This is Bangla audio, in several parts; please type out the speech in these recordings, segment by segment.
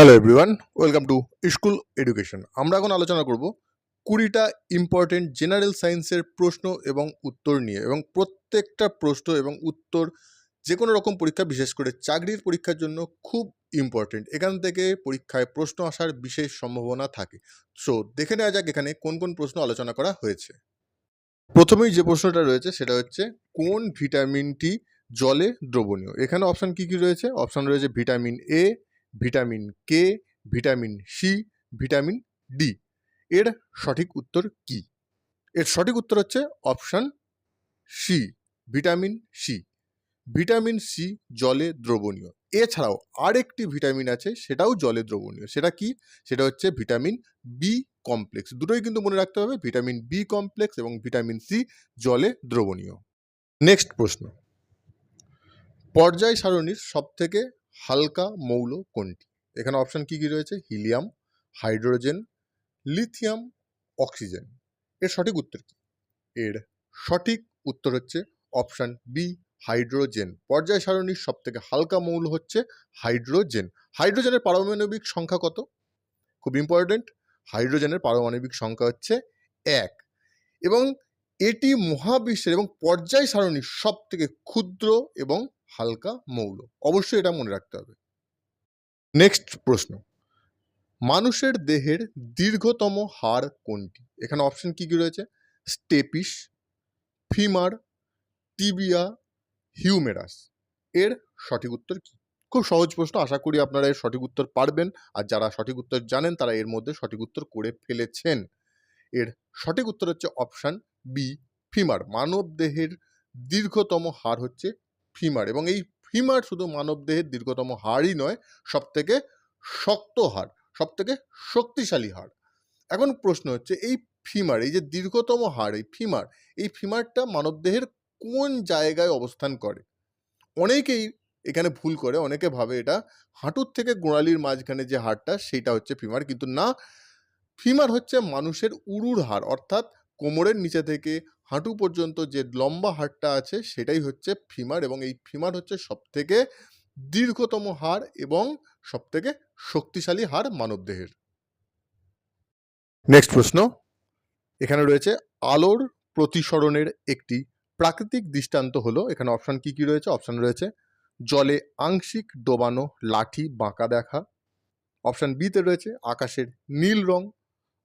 Hello everyone, welcome to school education. আমরা এখন আলোচনা করব 20টা ইম্পর্টেন্ট জেনারেল সায়েন্সের প্রশ্ন এবং উত্তর নিয়ে, এবং প্রত্যেকটা প্রশ্ন এবং উত্তর যে কোনো রকম পরীক্ষা, বিশেষ করে চাকরির পরীক্ষার জন্য খুব ইম্পর্টেন্ট। এখান থেকে পরীক্ষায় প্রশ্ন আসার বিশেষ সম্ভাবনা থাকে। সো দেখে নেওয়া যাক এখানে কোন কোন প্রশ্ন আলোচনা করা হয়েছে। প্রথমেই যে প্রশ্নটা রয়েছে সেটা হচ্ছে, কোন ভিটামিনটি জলে দ্রবণীয়? এখানে অপশান কি কি রয়েছে? অপশান রয়েছে vitamin A, vitamin K, vitamin C, vitamin D. এর সঠিক উত্তর কি? এর সঠিক উত্তর হচ্ছে option C, vitamin C. Vitamin C জলে দ্রবণীয়। এছাড়াও আরেকটি ভিটামিন আছে, সেটাও জলে দ্রবণীয়। সেটা কি? সেটা হচ্ছে ভিটামিন বি কমপ্লেক্স। দুটোই কিন্তু মনে রাখতে হবে, ভিটামিন বি কমপ্লেক্স এবং ভিটামিন সি জলে দ্রবণীয়। নেক্সট প্রশ্ন, পর্যায় সারণীর সবথেকে হালকা মৌল কোনটি? এখানে অপশান কি কি রয়েছে? Helium, hydrogen, lithium, oxygen. এর সঠিক উত্তর কি? এর সঠিক উত্তর হচ্ছে অপশান বি, হাইড্রোজেন। পর্যায় সারণীর সবথেকে হালকা মৌল হচ্ছে হাইড্রোজেন। হাইড্রোজেনের পারমাণবিক সংখ্যা কত? খুব ইম্পর্টেন্ট, হাইড্রোজেনের পারমাণবিক সংখ্যা হচ্ছে 1, এবং এটি মহাবিশ্বের এবং পর্যায় সারণীর সবথেকে ক্ষুদ্র এবং হালকা মৌল। অবশ্যই এটা মনে রাখতে হবে। নেক্সট প্রশ্ন, মানুষের দেহের দীর্ঘতম হাড় কোনটি? এখানে অপশন কি কি রয়েছে? Stapes, femur, tibia, humerus. এর সঠিক উত্তর কি? খুব সহজ প্রশ্ন, আশা করি আপনারা এর সঠিক উত্তর পারবেন, আর যারা সঠিক উত্তর জানেন তারা এর মধ্যে সঠিক উত্তর করে ফেলেছেন। এর সঠিক উত্তর হচ্ছে অপশান বি, ফিমার। মানব দেহের দীর্ঘতম হাড় হচ্ছে ফিমার, এবং এই ফিমার শুধু মানব দেহের দীর্ঘতম হাড়ই নয়, সবথেকে শক্ত হাড়, সবথেকে শক্তিশালী হাড়। এখন প্রশ্ন হচ্ছে, এই ফিমার, এই যে দীর্ঘতম হাড়, এই ফিমারটা মানবদেহের কোন জায়গায় অবস্থান করে? অনেকেই এখানে ভুল করে, অনেকে ভাবে এটা হাঁটুর থেকে গোড়ালির মাঝখানে যে হাড়টা সেইটা হচ্ছে ফিমার, কিন্তু না। ফিমার হচ্ছে মানুষের উরুর হাড়, অর্থাৎ কোমরের নিচে থেকে হাঁটু পর্যন্ত যে লম্বা হাড়টা আছে সেটাই হচ্ছে ফিমার, এবং এই ফিমার হচ্ছে সবথেকে দীর্ঘতম হাড় এবং সবথেকে শক্তিশালী হাড় মানবদেহের। নেক্সট প্রশ্ন, এখানে রয়েছে আলোর প্রতিসরণের একটি প্রাকৃতিক দৃষ্টান্ত হলো। এখানে অপশান কি কি রয়েছে? অপশান রয়েছে জলে আংশিক ডোবানো লাঠি বাঁকা দেখা, অপশান বিতে রয়েছে আকাশের নীল রং,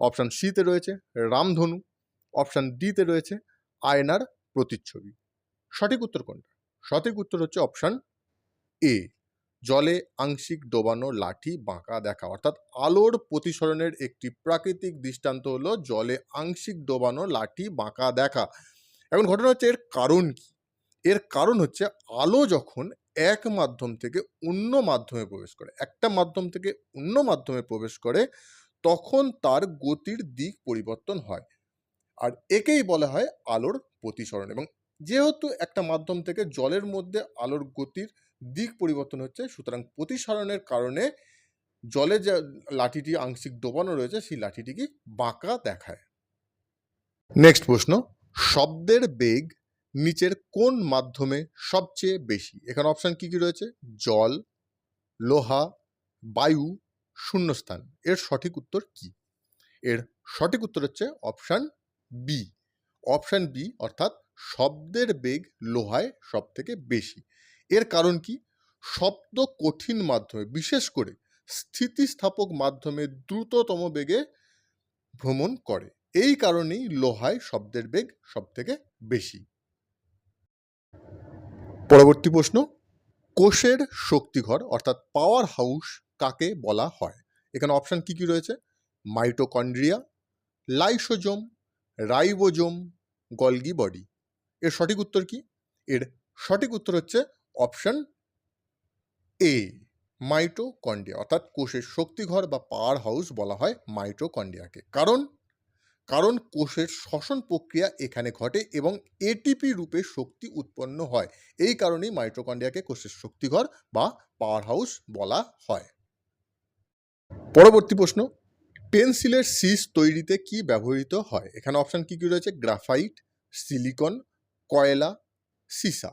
অপশান সিতে রয়েছে রামধনু, অপশান ডিতে রয়েছে আয়নার প্রতিচ্ছবি। সঠিক উত্তর কোনটা? সঠিক উত্তর হচ্ছে অপশান এ, জলে আংশিক ডোবানো লাঠি বাঁকা দেখা। অর্থাৎ আলোর প্রতিসরণের একটি প্রাকৃতিক দৃষ্টান্ত হলো জলে আংশিক ডোবানো লাঠি বাঁকা দেখা। এখন ঘটনা হচ্ছে, এর কারণ কি? এর কারণ হচ্ছে, আলো যখন এক মাধ্যম থেকে অন্য মাধ্যমে প্রবেশ করে, একটা মাধ্যম থেকে অন্য মাধ্যমে প্রবেশ করে, তখন তার গতির দিক পরিবর্তন হয়, আর একেই বলা হয় আলোর প্রতিসরণ। এবং যেহেতু একটা মাধ্যম থেকে জলের মধ্যে আলোর গতির দিক পরিবর্তন হচ্ছে, সুতরাং প্রতিসরণের কারণে জলে যে লাঠিটি আংশিক ডোবানো রয়েছে সেই লাঠিটিকে বাঁকা দেখায়। নেক্সট প্রশ্ন, শব্দের বেগ নিচের কোন মাধ্যমে সবচেয়ে বেশি? এখানে অপশান কি কি রয়েছে? জল, লোহা, বায়ু, শূন্যস্থান। এর সঠিক উত্তর কি? এর সঠিক উত্তর হচ্ছে অপশান বি, অপশান বি, অর্থাৎ শব্দের বেগ লোহায় সব থেকে বেশি। এর কারণ কি? শব্দ কঠিন মাধ্যমে, বিশেষ করে স্থিতিস্থাপক মাধ্যমে দ্রুততম বেগে ভ্রমণ করে, এই কারণেই লোহায় শব্দের বেগ সব থেকে বেশি। পরবর্তী প্রশ্ন, কোষের শক্তিঘর অর্থাৎ পাওয়ার হাউস কাকে বলা হয়? এখানে অপশান কি কি রয়েছে? Mitochondria, lysosome, ribosome, Golgi body. এর সঠিক উত্তর কি? এর সঠিক উত্তর হচ্ছে অপশান এ, মাইটোকন্ড্রিয়া। অর্থাৎ কোষের শক্তিঘর বা পাওয়ার হাউস বলা হয় মাইটোকন্ড্রিয়াকে। কারণ কোষের শ্বসন প্রক্রিয়া এখানে ঘটে এবং এটিপি রূপে শক্তি উৎপন্ন হয়, এই কারণেই মাইটোকন্ড্রিয়াকে কোষের শক্তিঘর বা পাওয়ার হাউস বলা হয়। পরবর্তী প্রশ্ন, পেন্সিলের শীষ তৈরিতে কি ব্যবহৃত হয়? এখানে অপশান কি কি রয়েছে? গ্রাফাইট, সিলিকন, কয়লা, সীসা।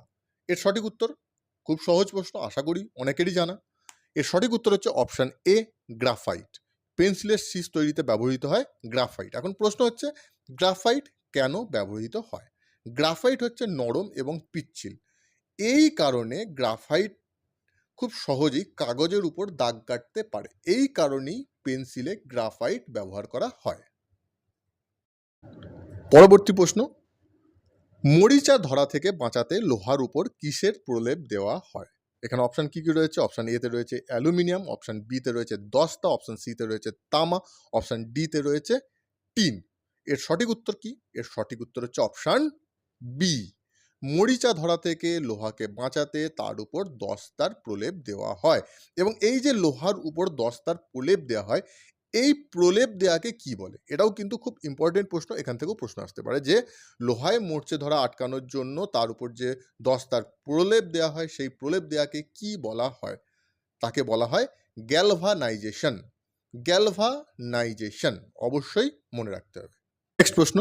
এর সঠিক উত্তর খুব সহজ প্রশ্ন, আশা করি অনেকেরই জানা। এর সঠিক উত্তর হচ্ছে অপশান এ, গ্রাফাইট। পেন্সিলের শীষ তৈরিতে ব্যবহৃত হয় গ্রাফাইট। এখন প্রশ্ন হচ্ছে গ্রাফাইট কেন ব্যবহৃত হয়? গ্রাফাইট হচ্ছে নরম এবং পিচ্ছিল। এই কারণে গ্রাফাইট খুব সহজেই কাগজের উপর দাগ কাটতে পারে। এই কারণেই পেন্সিলে গ্রাফাইট ব্যবহার করা হয়। পরবর্তী প্রশ্ন, মরিচা ধরা থেকে বাঁচাতে লোহার উপর কিসের প্রলেপ দেওয়া হয়? এখানে অপশন কি রয়েছে? অপশন এতে রয়েছে অ্যালুমিনিয়াম, অপশন বিতে রয়েছে দস্তা, অপশন সিতে রয়েছে তামা, অপশন ডিতে রয়েছে টিন। এর সঠিক উত্তর কি? এর সঠিক উত্তর হচ্ছে অপশন বি। মরিচা ধরা থেকে লোহাকে বাঁচাতে তার উপর দস্তার প্রলেপ দেওয়া হয়। এবং এই যে লোহার উপর দস্তার প্রলেপ দেওয়া হয়, এই প্রলেপ দেওয়াকে কি বলে? এটাও কিন্তু খুব ইম্পর্টেন্ট প্রশ্ন, এখান থেকেও প্রশ্ন আসতে পারে যে লোহায় মরচে ধরা আটকানোর জন্য তার উপর যে দস্তার প্রলেপ দেওয়া হয়, সেই প্রলেপ দেওয়াকে কি বলা হয়? তাকে বলা হয় গ্যালভানাইজেশন। গ্যালভানাইজেশন অবশ্যই মনে রাখতে হবে। নেক্সট প্রশ্ন,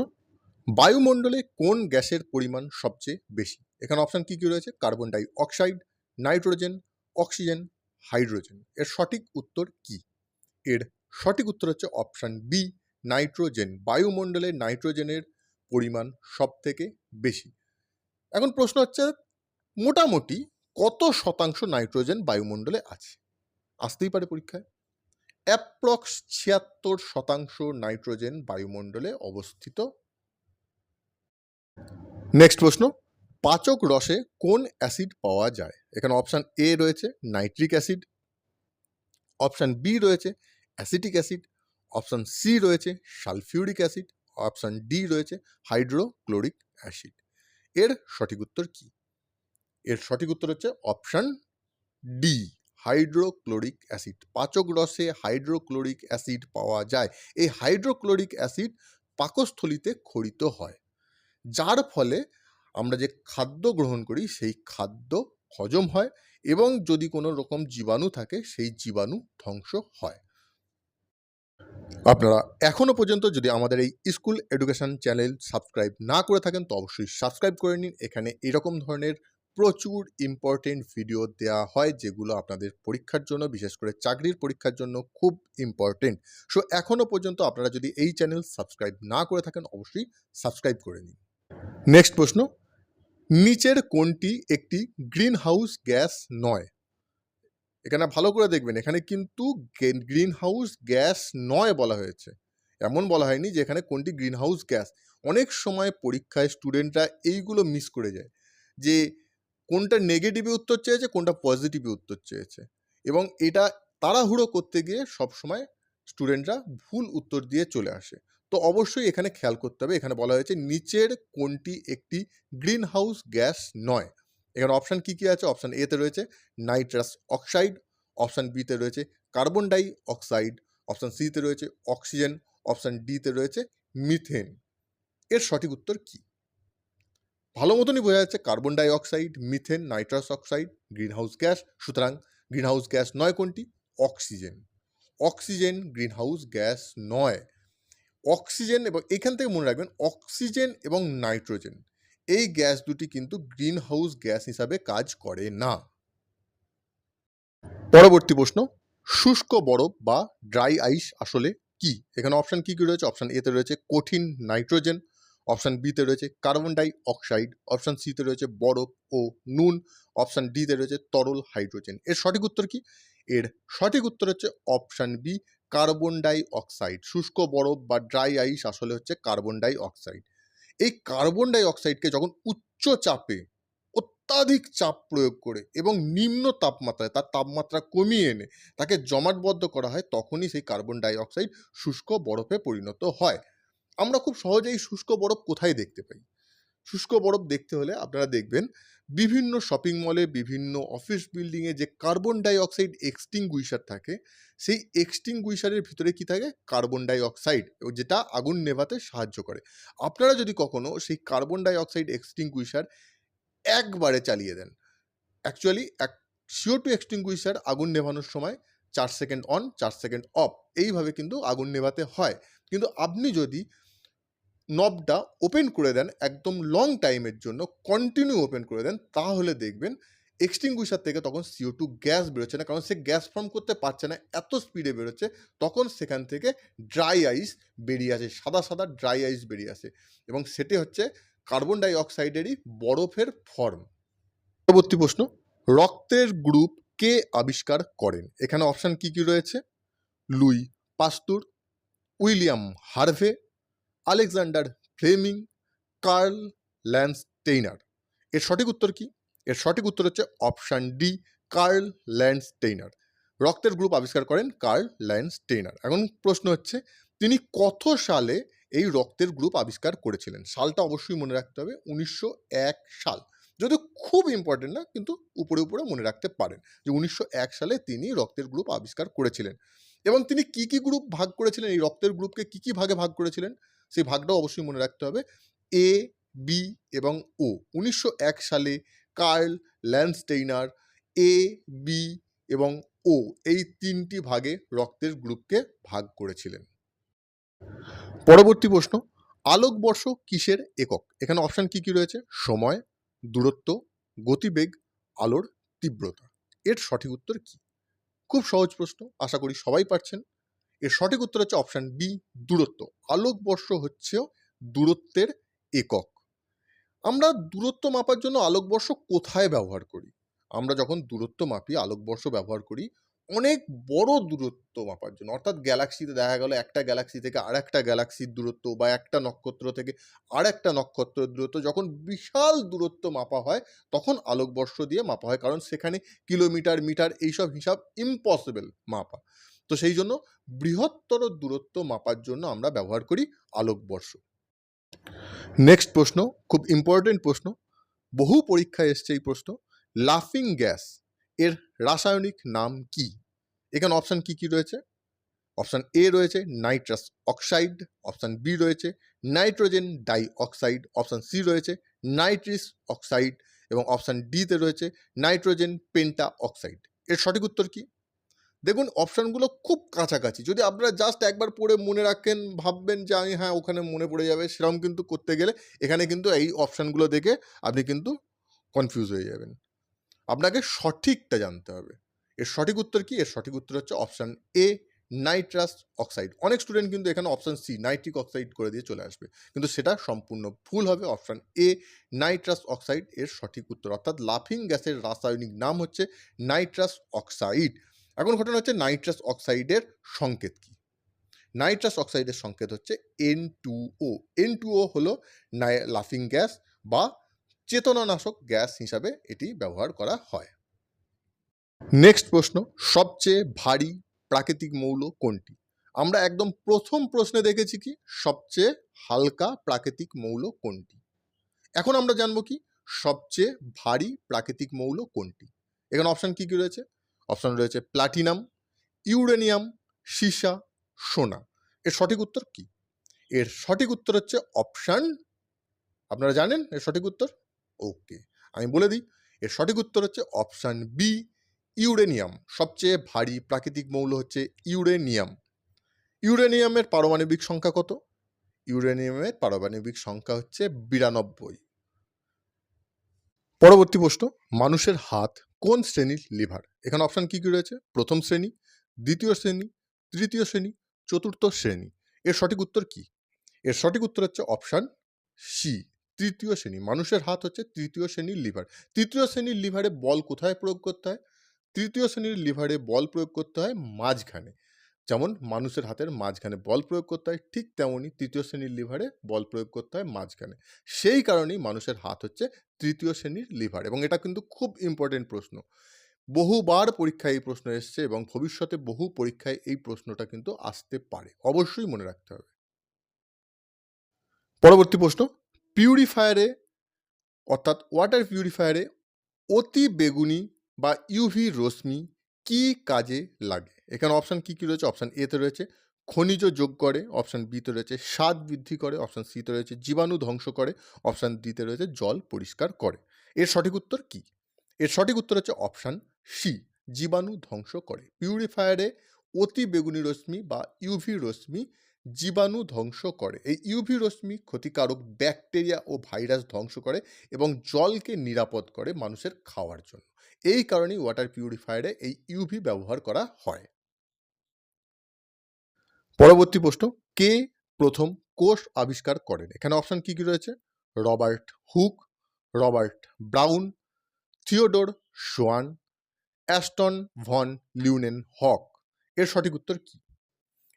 বায়ুমণ্ডলে কোন গ্যাসের পরিমাণ সবচেয়ে বেশি? এখানে অপশন কি রয়েছে? Carbon die oxide, nitrogen, oxygen, hydrogen. এর সঠিক উত্তর কি? এর সঠিক উত্তর হচ্ছে অপশন বি, নাইট্রোজেন। বায়ুমণ্ডলে নাইট্রোজেনের পরিমাণ সব থেকে বেশি। এখন প্রশ্ন হচ্ছে মোটামুটি কত শতাংশ নাইট্রোজেন বায়ুমণ্ডলে আছে? আসতেই পারে পরীক্ষায়। অ্যাপ্রক্স ৭৬% নাইট্রোজেন বায়ুমণ্ডলে অবস্থিত। নেক্সট প্রশ্ন, পাচক রসে কোন অ্যাসিড পাওয়া যায়? এখানে অপশন এ রয়েছে নাইট্রিক অ্যাসিড, অপশন বি রয়েছে অ্যাসিটিক অ্যাসিড, অপশন সি রয়েছে সালফিউরিক অ্যাসিড, অপশন ডি রয়েছে হাইড্রোক্লোরিক অ্যাসিড। এর সঠিক উত্তর কি? এর সঠিক উত্তর হচ্ছে অপশন ডি, হাইড্রোক্লোরিক অ্যাসিড। পাচক রসে হাইড্রোক্লোরিক অ্যাসিড পাওয়া যায়। এই হাইড্রোক্লোরিক অ্যাসিড পাকস্থলিতে ক্ষরিত হয়, যার ফলে আমরা যে খাদ্য গ্রহণ করি সেই খাদ্য হজম হয় এবং যদি কোনো রকম জীবাণু থাকে সেই জীবাণু ধ্বংস হয়। আপনারা এখনও পর্যন্ত যদি আমাদের এই স্কুল এডুকেশন চ্যানেল সাবস্ক্রাইব না করে থাকেন তো অবশ্যই সাবস্ক্রাইব করে নিন। এখানে এরকম ধরনের প্রচুর ইম্পর্টেন্ট ভিডিও দেওয়া হয় যেগুলো আপনাদের পরীক্ষার জন্য, বিশেষ করে চাকরির পরীক্ষার জন্য খুব ইম্পর্টেন্ট। সো এখনও পর্যন্ত আপনারা যদি এই চ্যানেল সাবস্ক্রাইব না করে থাকেন অবশ্যই সাবস্ক্রাইব করে নিন। নেক্সট প্রশ্ন, নিচের কোনটি একটি গ্রিন হাউস গ্যাস নয়? এখানে ভালো করে দেখবেন, এখানে কিন্তু গ্রিন হাউস গ্যাস নয় বলা হয়েছে, এমন বলা হয়নি যে এখানে কোনটি গ্রিন হাউস গ্যাস। অনেক সময় পরীক্ষায় স্টুডেন্টরা এইগুলো মিস করে যায় যে কোনটা নেগেটিভে উত্তর চেয়েছে, কোনটা পজিটিভে উত্তর চেয়েছে, এবং এটা তাড়াহুড়ো করতে গিয়ে সবসময় স্টুডেন্টরা ভুল উত্তর দিয়ে চলে আসে। তো অবশ্যই এখানে খেয়াল করতে হবে, এখানে বলা হয়েছে নিচের কোনটি একটি গ্রিন হাউস গ্যাস নয়। এখানে অপশান কি কি আছে? অপশান এতে রয়েছে নাইট্রাস অক্সাইড, অপশান বিতে রয়েছে কার্বন ডাই অক্সাইড, অপশান সিতে রয়েছে অক্সিজেন, অপশান ডিতে রয়েছে মিথেন। এর সঠিক উত্তর কি? ভালো মতনই বোঝা যাচ্ছে carbon dioxide, methane, nitrous oxide greenhouse gas. সুতরাং গ্রিন হাউস গ্যাস নয় কোনটি? Oxygen. Oxygen greenhouse gas নয়। অক্সিজেন, এবং এখান থেকে মনে রাখবেন অক্সিজেন এবং নাইট্রোজেন এই গ্যাস দুটি কিন্তু গ্রিন হাউস গ্যাস হিসাবে কাজ করে না। পরবর্তী প্রশ্ন, শুষ্ক বরফ বা ড্রাই আইস আসলে কি? এখানে অপশন কি কি রয়েছে? অপশন এতে রয়েছে কঠিন নাইট্রোজেন, অপশন বিতে রয়েছে কার্বন ডাই অক্সাইড, অপশন সিতে রয়েছে বরফ ও নুন, অপশন ডিতে রয়েছে তরল হাইড্রোজেন। এর সঠিক উত্তর কি? এর সঠিক উত্তর হচ্ছে option B, carbon die oxide. শুষ্ক বরফ বা ড্রাই আইস আসলে হচ্ছে কার্বন ডাই অক্সাইড। এই কার্বন ডাই অক্সাইডকে যখন উচ্চ চাপে, অত্যাধিক চাপ প্রয়োগ করে এবং নিম্ন তাপমাত্রায় তার তাপমাত্রা কমিয়ে এনে তাকে জমাটবদ্ধ করা হয়, তখনই সেই কার্বন ডাই অক্সাইড শুষ্ক বরফে পরিণত হয়। আমরা খুব সহজেই শুষ্ক বরফ কোথায় দেখতে পাই? শুষ্ক বরফ দেখতে হলে আপনারা দেখবেন বিভিন্ন শপিং মলে, বিভিন্ন অফিস বিল্ডিংয়ে যে কার্বন ডাই অক্সাইড এক্সটিংগুইশার থাকে, সেই এক্সটিংগুইশারের ভিতরে কি থাকে? কার্বন ডাই অক্সাইড, যেটা আগুন নেভাতে সাহায্য করে। আপনারা যদি কখনো সেই কার্বন ডাই অক্সাইড এক্সটিংগুইশার একবারে চালিয়ে দেন, অ্যাকচুয়ালি CO2 এক্সটিংগুইশার আগুন নেভানোর সময় 4 সেকেন্ড অন 4 সেকেন্ড অফ এইভাবে কিন্তু আগুন নেভাতে হয়। কিন্তু আপনি যদি নবটা ওপেন করে দেন একদম লং টাইমের জন্য, কন্টিনিউ ওপেন করে দেন, তাহলে দেখবেন এক্সটিংগুইশার থেকে তখন CO2 গ্যাস বেরোচ্ছে না, কারণ সে গ্যাস ফর্ম করতে পারছে না, এত স্পিডে বেরোচ্ছে। তখন সেখান থেকে ড্রাই আইস বেরিয়ে আসে, সাদা সাদা ড্রাই আইস বেরিয়ে আসে, এবং সেটি হচ্ছে কার্বন ডাই অক্সাইডেরই বরফের ফর্ম। পরবর্তী প্রশ্ন, রক্তের গ্রুপ কে আবিষ্কার করেন? এখানে অপশান কি কি রয়েছে? Louis Pasteur, William Harvey, Alexander Fleming, Karl Landsteiner. এর সঠিক উত্তর কি? এর সঠিক উত্তর হচ্ছে অপশান ডি, কার্ল ল্যান্ডস্টেইনার। রক্তের গ্রুপ আবিষ্কার করেন কার্ল ল্যান্ডস্টেইনার। এখন প্রশ্ন হচ্ছে, তিনি কত সালে এই রক্তের গ্রুপ আবিষ্কার করেছিলেন? সালটা অবশ্যই মনে রাখতে হবে, 1901 সাল। যদিও খুব ইম্পর্টেন্ট না, কিন্তু উপরে উপরে মনে রাখতে পারেন যে 1901 সালে তিনি রক্তের গ্রুপ আবিষ্কার করেছিলেন। এবং তিনি কি কি গ্রুপ ভাগ করেছিলেন, এই রক্তের গ্রুপকে কি কি ভাগে ভাগ করেছিলেন, সেই ভাগটাও অবশ্যই মনে রাখতে হবে। এ, বি এবং ও। 1901 সালে কার্ল ল্যান্ডস্টেইনার এ, বি এবং ও এই তিনটি ভাগে রক্তের গ্রুপকে ভাগ করেছিলেন। পরবর্তী প্রশ্ন, আলোকবর্ষ কিসের একক? এখানে অপশান কি কি রয়েছে? সময়, দূরত্ব, গতিবেগ, আলোর তীব্রতা। এর সঠিক উত্তর কি? খুব সহজ প্রশ্ন, আশা করি সবাই পারছেন। এর সঠিক উত্তর হচ্ছে অপশান বি, দূরত্ব। আলোকবর্ষ হচ্ছে দূরত্বের একক। আমরা দূরত্ব মাপার জন্য আলোকবর্ষ কোথায় ব্যবহার করি? আমরা যখন দূরত্ব মাপি, আলোকবর্ষ ব্যবহার করি অনেক বড় দূরত্ব মাপার জন্য। অর্থাৎ গ্যালাক্সিতে দেখা গেল একটা গ্যালাক্সি থেকে আরেকটা গ্যালাক্সির দূরত্ব, বা একটা নক্ষত্র থেকে আরেকটা নক্ষত্রের দূরত্ব যখন বিশাল দূরত্ব মাপা হয়, তখন আলোকবর্ষ দিয়ে মাপা হয়, কারণ সেখানে কিলোমিটার, মিটার এইসব হিসাব ইম্পসিবল মাপা। তো সেই জন্য বৃহত্তর দূরত্ব মাপার জন্য আমরা ব্যবহার করি আলোকবর্ষ। নেক্সট প্রশ্ন, খুব ইম্পর্টেন্ট প্রশ্ন, বহু পরীক্ষায় এসছে এই প্রশ্ন। লাফিং গ্যাস এর রাসায়নিক নাম কি? এখানে অপশান কি কি রয়েছে? অপশান এ রয়েছে নাইট্রাস অক্সাইড, অপশান বি রয়েছে nitrogen die oxide, option C রয়েছে নাইট্রিস অক্সাইড এবং অপশান ডিতে রয়েছে নাইট্রোজেন পেন্টা অক্সাইড। এর সঠিক উত্তর কি? দেখুন, অপশানগুলো খুব কাছাকাছি। যদি আপনারা জাস্ট একবার পড়ে মনে রাখেন, ভাববেন যে আমি হ্যাঁ ওখানে মনে পড়ে যাবে, সেরকম কিন্তু করতে গেলে এখানে কিন্তু এই অপশানগুলো দেখে আপনি কিন্তু কনফিউজ হয়ে যাবেন। আপনাকে সঠিকটা জানতে হবে। এর সঠিক উত্তর কি? এর সঠিক উত্তর হচ্ছে অপশান এ, নাইট্রাস অক্সাইড। অনেক স্টুডেন্ট কিন্তু এখানে অপশান সি নাইট্রিক অক্সাইড করে দিয়ে চলে আসবে, কিন্তু সেটা সম্পূর্ণ ভুল হবে। অপশান এ, নাইট্রাস অক্সাইড এর সঠিক উত্তর। অর্থাৎ লাফিং গ্যাসের রাসায়নিক নাম হচ্ছে নাইট্রাস অক্সাইড। এখন ঘটনা হচ্ছে, নাইট্রাস অক্সাইডের সংকেত কি? নাইট্রাস অক্সাইডের সংকেত হচ্ছে N2O। N2O হলো লাফিং গ্যাস বা চেতনানাশক গ্যাস হিসাবে এটি ব্যবহার করা হয়। নেক্সট প্রশ্ন, সবচেয়ে ভারী প্রাকৃতিক মৌল কোনটি? আমরা একদম প্রথম প্রশ্নে দেখেছি কি সবচেয়ে হালকা প্রাকৃতিক মৌল কোনটি। এখন আমরা জানবো কি সবচেয়ে ভারী প্রাকৃতিক মৌল কোনটি। এখানে অপশান কি কি রয়েছে? অপশান রয়েছে প্লাটিনাম, ইউরেনিয়াম, সীসা, সোনা। এর সঠিক উত্তর কি? এর সঠিক উত্তর হচ্ছে অপশান, আপনারা জানেন এর সঠিক উত্তর? ওকে, আমি বলে দিই, এর সঠিক উত্তর হচ্ছে অপশান বি, ইউরেনিয়াম। সবচেয়ে ভারী প্রাকৃতিক মৌল হচ্ছে ইউরেনিয়াম। ইউরেনিয়ামের পারমাণবিক সংখ্যা কত? ইউরেনিয়ামের পারমাণবিক সংখ্যা হচ্ছে 92। পরবর্তী প্রশ্ন, মানুষের হাত কোন শ্রেণীর লিভার? এখানে অপশান কি কি রয়েছে? প্রথম শ্রেণী, দ্বিতীয় শ্রেণী, তৃতীয় শ্রেণী, চতুর্থ শ্রেণী। এর সঠিক উত্তর কি? এর সঠিক উত্তর হচ্ছে অপশান সি, তৃতীয় শ্রেণী। মানুষের হাত হচ্ছে তৃতীয় শ্রেণীর লিভার। তৃতীয় শ্রেণীর লিভারে বল কোথায় প্রয়োগ করতে হয়? তৃতীয় শ্রেণীর লিভারে বল প্রয়োগ করতে হয় মাঝখানে। যেমন মানুষের হাতের মাঝখানে বল প্রয়োগ করতে হয়, ঠিক তেমনই তৃতীয় শ্রেণীর লিভারে বল প্রয়োগ করতে হয় মাঝখানে। সেই কারণেই মানুষের হাত হচ্ছে তৃতীয় শ্রেণীর লিভার। এবং এটা কিন্তু খুব ইম্পর্টেন্ট প্রশ্ন, বহুবার পরীক্ষায় এই প্রশ্ন এসছে এবং ভবিষ্যতে বহু পরীক্ষায় এই প্রশ্নটা কিন্তু আসতে পারে, অবশ্যই মনে রাখতে হবে। পরবর্তী প্রশ্ন, পিউরিফায়ারে অর্থাৎ ওয়াটার পিউরিফায়ারে অতি বেগুনি বা ইউভি রশ্মি কি কাজে লাগে? এখানে অপশান কি কি রয়েছে? অপশান এতে রয়েছে খনিজ যোগ করে, অপশান বিতে রয়েছে স্বাদ বৃদ্ধি করে, অপশান সিতে রয়েছে জীবাণু ধ্বংস করে, অপশান ডিতে রয়েছে জল পরিষ্কার করে। এর সঠিক উত্তর কি? এর সঠিক উত্তর হচ্ছে অপশান সি, জীবাণু ধ্বংস করে। পিউরিফায়ারে অতি বেগুনি রশ্মি বা ইউভি রশ্মি জীবাণু ধ্বংস করে। এই ইউভি রশ্মি ক্ষতিকারক ব্যাকটেরিয়া ও ভাইরাস ধ্বংস করে এবং জলকে নিরাপদ করে মানুষের খাওয়ার জন্য। এই কারণেই ওয়াটার পিউরিফায়ারে এই ইউভি ব্যবহার করা হয়। পরবর্তী প্রশ্ন, কে প্রথম কোষ আবিষ্কার করেন? এখানে অপশন কি রয়েছে? Robert Hooke, Robert Brown, Theodor Schwann, Anton van Leeuwenhoek. এর সঠিক উত্তর কি?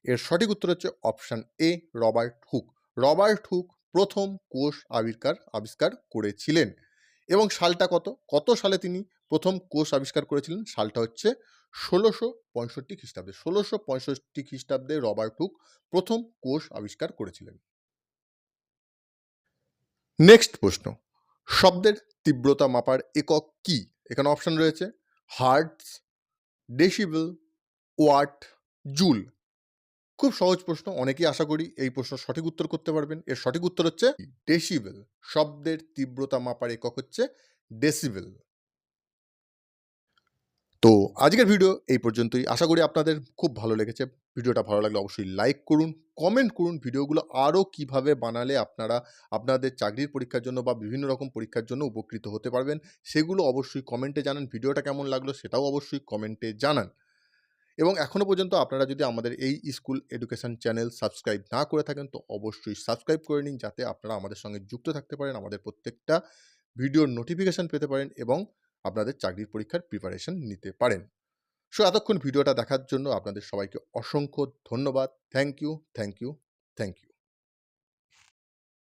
এর সঠিক উত্তর হচ্ছে option A, Robert Hooke. Robert Hooke প্রথম কোষ আবিষ্কার করেছিলেন। এবং সালটা কত সালে তিনি প্রথম কোষ আবিষ্কার করেছিলেন? সালটা হচ্ছে 1665 খ্রিস্টাব্দে। 1665 খ্রিস্টাব্দে রবার্ট হুক প্রথম কোষ আবিষ্কার করেছিলেন। নেক্সট প্রশ্ন, শব্দের তীব্রতা মাপার একক কি? এখানে অপশন রয়েছে হার্টজ, ডেসিবেল, ওয়াট, জুল। খুব সহজ প্রশ্ন, অনেকেই আশা করি এই প্রশ্ন সঠিক উত্তর করতে পারবেন। এর সঠিক উত্তর হচ্ছে ডেসিবেল। শব্দের তীব্রতা মাপার একক হচ্ছে ডেসিবেল। তো আজকের ভিডিও এই পর্যন্তই। আশা করি আপনাদের খুব ভালো লেগেছে। ভিডিওটা ভালো লাগলে অবশ্যই লাইক করুন, কমেন্ট করুন ভিডিওগুলো আরও কিভাবে বানালে আপনারা আপনাদের চাকরির পরীক্ষার জন্য বা বিভিন্ন রকম পরীক্ষার জন্য উপকৃত হতে পারবেন, সেগুলো অবশ্যই কমেন্টে জানান। ভিডিওটা কেমন লাগলো সেটাও অবশ্যই কমেন্টে জানান। এবং এখনও পর্যন্ত আপনারা যদি আমাদের এই স্কুল এডুকেশন চ্যানেল সাবস্ক্রাইব না করে থাকেন তো অবশ্যই সাবস্ক্রাইব করে নিন, যাতে আপনারা আমাদের সঙ্গে যুক্ত থাকতে পারেন, আমাদের প্রত্যেকটা ভিডিওর নোটিফিকেশান পেতে পারেন এবং আপনাদের চাকরির পরীক্ষার প্রিপারেশন নিতে পারেন। সো এতক্ষণ ভিডিওটা দেখার জন্য আপনাদের সবাইকে অসংখ্য ধন্যবাদ। Thank you, thank you, thank you.